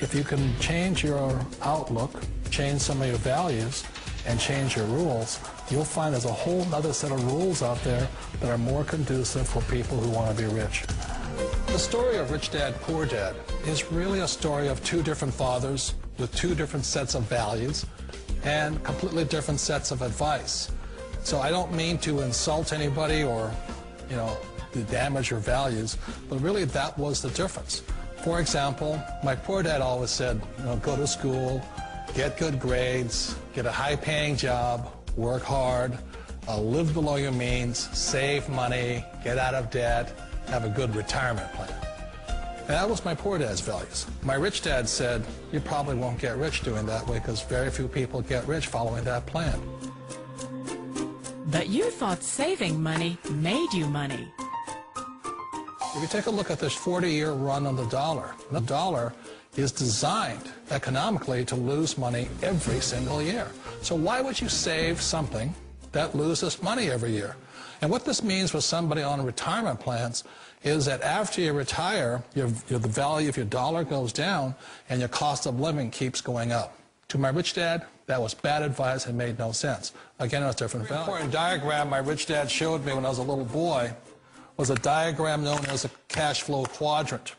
if you can change your outlook, change some of your values, and change your rules, you'll find there's a whole other set of rules out there that are more conducive for people who want to be rich. The story of Rich Dad, Poor Dad is really a story of two different fathers with two different sets of values and completely different sets of advice. So I don't mean to insult anybody or, to damage your values, but really that was the difference. For example, my poor dad always said, go to school, get good grades, get a high-paying job, work hard, live below your means, save money, get out of debt, have a good retirement plan. And that was my poor dad's values. My rich dad said, you probably won't get rich doing that way because very few people get rich following that plan. But you thought saving money made you money. If you take a look at this 40-year run on the dollar is designed economically to lose money every single year. So why would you save something that loses money every year? And what this means for somebody on retirement plans is that after you retire, the value of your dollar goes down and your cost of living keeps going up. To my rich dad, that was bad advice and made no sense. Again, it was different value. An important diagram my rich dad showed me when I was a little boy was a diagram known as a cash flow quadrant.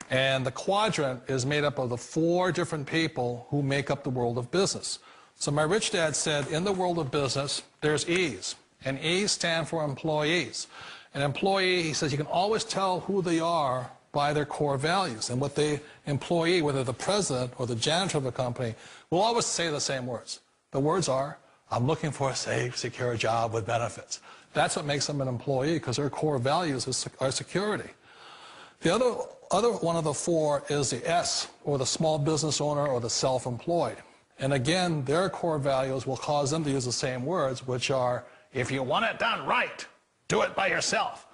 And the quadrant is made up of the four different people who make up the world of business. So my rich dad said, in the world of business, there's E's. And E's stand for employees. An employee, he says, you can always tell who they are by their core values. And what the employee, whether the president or the janitor of the company, will always say the same words. The words are, I'm looking for a safe, secure job with benefits. That's what makes them an employee, because their core values are security. The other one of the four is the S, or the small business owner or the self-employed. And again, their core values will cause them to use the same words, which are, if you want it done right, do it by yourself.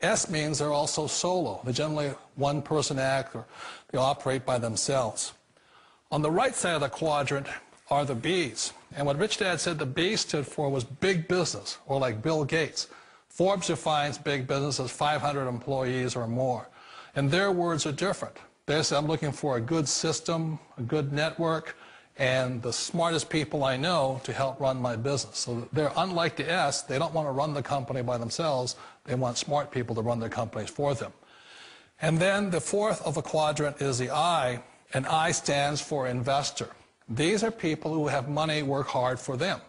S means they're also solo. They're generally one-person act, or they operate by themselves. On the right side of the quadrant are the B's. And what Rich Dad said the B stood for was big business, or like Bill Gates. Forbes defines big business as 500 employees or more. And their words are different. They say, I'm looking for a good system, a good network, and the smartest people I know to help run my business. So they're unlike the S. They don't want to run the company by themselves. They want smart people to run their companies for them. And then the fourth of the quadrant is the I, and I stands for investor. These are people who have money work hard for them.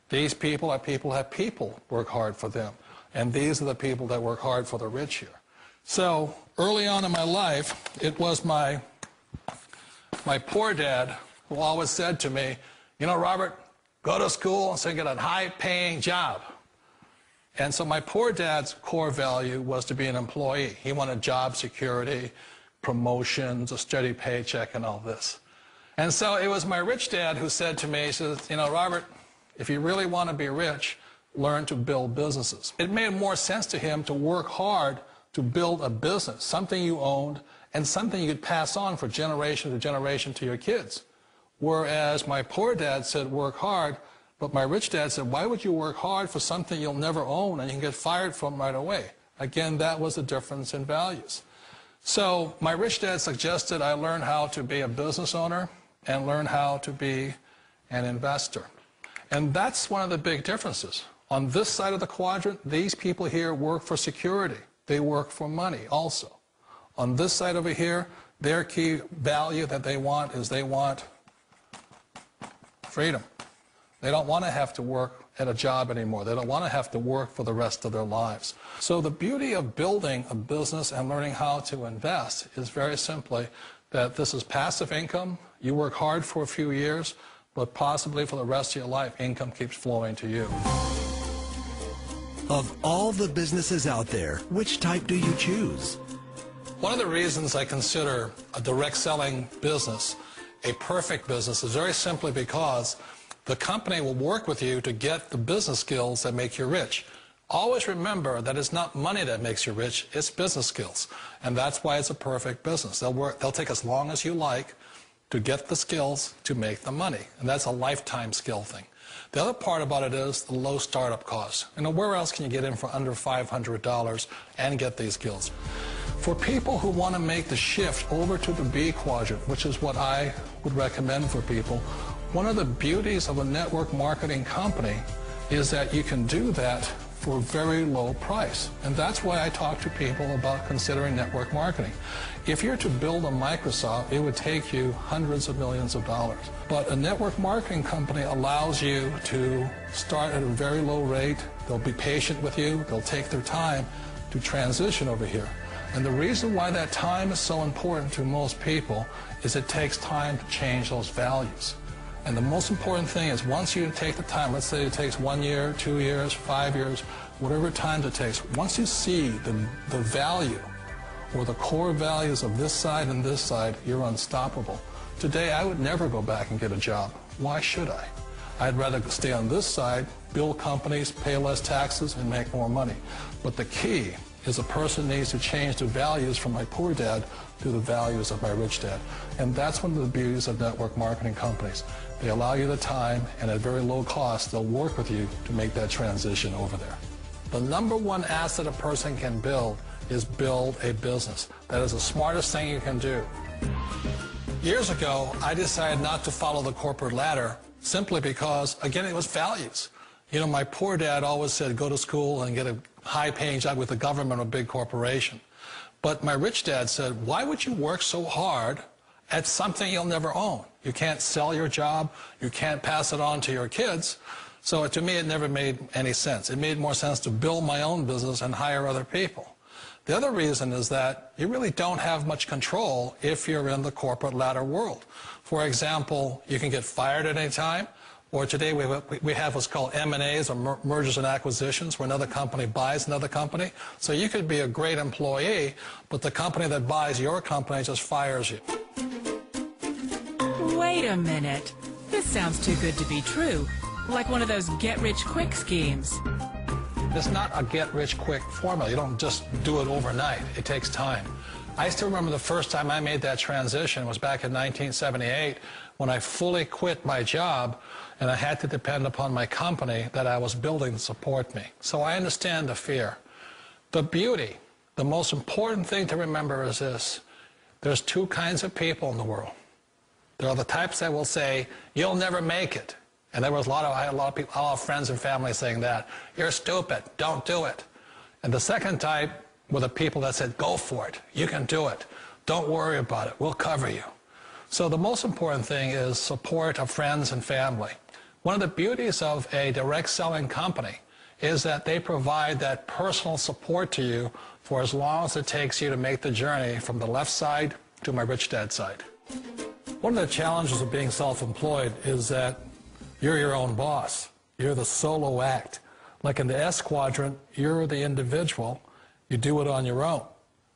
These people are people who have people work hard for them. And these are the people that work hard for the rich here. So early on in my life, it was my poor dad who always said to me, Robert, go to school and so get a high-paying job. And so my poor dad's core value was to be an employee. He wanted job security, promotions, a steady paycheck, and all this. And so it was my rich dad who said to me, he says, Robert, if you really want to be rich, learn to build businesses. It made more sense to him to work hard to build a business, something you owned, and something you could pass on for generation to generation to your kids. Whereas my poor dad said work hard, but my rich dad said, why would you work hard for something you'll never own and you can get fired from right away? Again, that was the difference in values. So my rich dad suggested I learn how to be a business owner and learn how to be an investor. And that's one of the big differences. On this side of the quadrant, these people here work for security. They work for money also. On this side over here, their key value that they want is they want freedom. They don't want to have to work at a job anymore. They don't want to have to work for the rest of their lives. So the beauty of building a business and learning how to invest is very simply that this is passive income. You work hard for a few years, but possibly for the rest of your life, income keeps flowing to you. Of all the businesses out there, which type do you choose? One of the reasons I consider a direct selling business a perfect business is very simply because the company will work with you to get the business skills that make you rich. Always remember that it's not money that makes you rich, it's business skills. And that's why it's a perfect business. They'll take as long as you like to get the skills to make the money. And that's a lifetime skill thing. The other part about it is the low startup cost. Where else can you get in for under $500 and get these skills? For people who want to make the shift over to the B quadrant, which is what I would recommend for people, one of the beauties of a network marketing company is that you can do that for a very low price. And that's why I talk to people about considering network marketing. If you're to build a Microsoft, it would take you hundreds of millions of dollars. But a network marketing company allows you to start at a very low rate. They'll be patient with you. They'll take their time to transition over here. And the reason why that time is so important to most people is it takes time to change those values. And the most important thing is once you take the time, let's say it takes 1 year, 2 years, 5 years, whatever time it takes, once you see the value or the core values of this side and this side, you're unstoppable. Today, I would never go back and get a job. Why should I? I'd rather stay on this side, build companies, pay less taxes, and make more money. But the key is a person needs to change the values from my poor dad to the values of my rich dad. And that's one of the beauties of network marketing companies. They allow you the time, and at very low cost, they'll work with you to make that transition over there. The number one asset a person can build is build a business. That is the smartest thing you can do. Years ago, I decided not to follow the corporate ladder simply because, again, it was values. You know, my poor dad always said, go to school and get a high-paying job with the government or a big corporation. But my rich dad said, why would you work so hard at something you'll never own? You can't sell your job. You can't pass it on to your kids. So to me, it never made any sense. It made more sense to build my own business and hire other people. The other reason is that you really don't have much control if you're in the corporate ladder world. For example, you can get fired at any time. Or today we have what's called M&As, or mergers and acquisitions, where another company buys another company. So you could be a great employee, but the company that buys your company just fires you. Wait a minute. This sounds too good to be true. Like one of those get-rich-quick schemes. It's not a get-rich-quick formula. You don't just do it overnight. It takes time. I still remember the first time I made that transition was back in 1978 when I fully quit my job and I had to depend upon my company that I was building to support me. So I understand the fear. The beauty, the most important thing to remember is this. There's two kinds of people in the world. There are the types that will say, you'll never make it. And there was I had a lot of people, a lot of friends and family saying that. You're stupid, don't do it. And the second type were the people that said, go for it, you can do it. Don't worry about it, we'll cover you. So the most important thing is support of friends and family. One of the beauties of a direct selling company is that they provide that personal support to you for as long as it takes you to make the journey from the left side to my rich dad side. One of the challenges of being self-employed is that you're your own boss. You're the solo act. Like in the S quadrant, you're the individual. You do it on your own.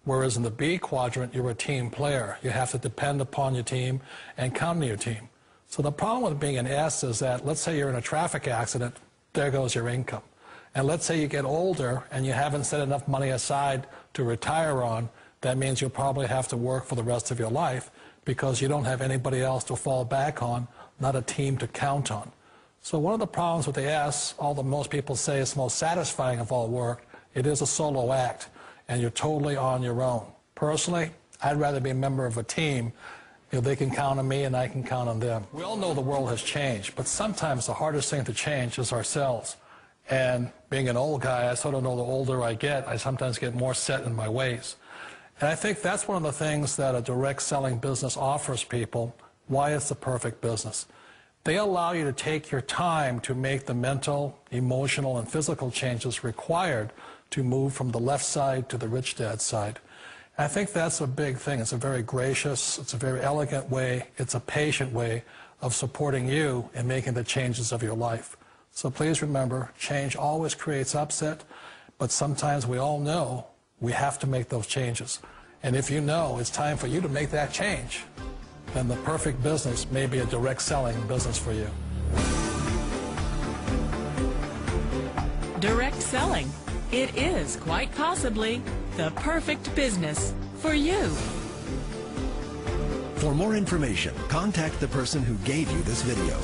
Whereas in the B quadrant, you're a team player. You have to depend upon your team and count on your team. So the problem with being an S is that, let's say you're in a traffic accident, there goes your income. And let's say you get older and you haven't set enough money aside to retire on, that means you'll probably have to work for the rest of your life because you don't have anybody else to fall back on, not a team to count on. So one of the problems with the S, although most people say it's the most satisfying of all work, it is a solo act, and you're totally on your own. Personally, I'd rather be a member of a team. You know, they can count on me and I can count on them. We all know the world has changed, but sometimes the hardest thing to change is ourselves. And being an old guy, I sort of know the older I get, I sometimes get more set in my ways. And I think that's one of the things that a direct selling business offers people, why it's the perfect business. They allow you to take your time to make the mental, emotional, and physical changes required to move from the left side to the rich dad side. I think that's a big thing. It's a very gracious, it's a very elegant way, it's a patient way of supporting you in making the changes of your life. So please remember, change always creates upset, but sometimes we all know we have to make those changes. And if you know it's time for you to make that change, then the perfect business may be a direct selling business for you. Direct selling. It is quite possibly the perfect business for you. For more information, contact the person who gave you this video.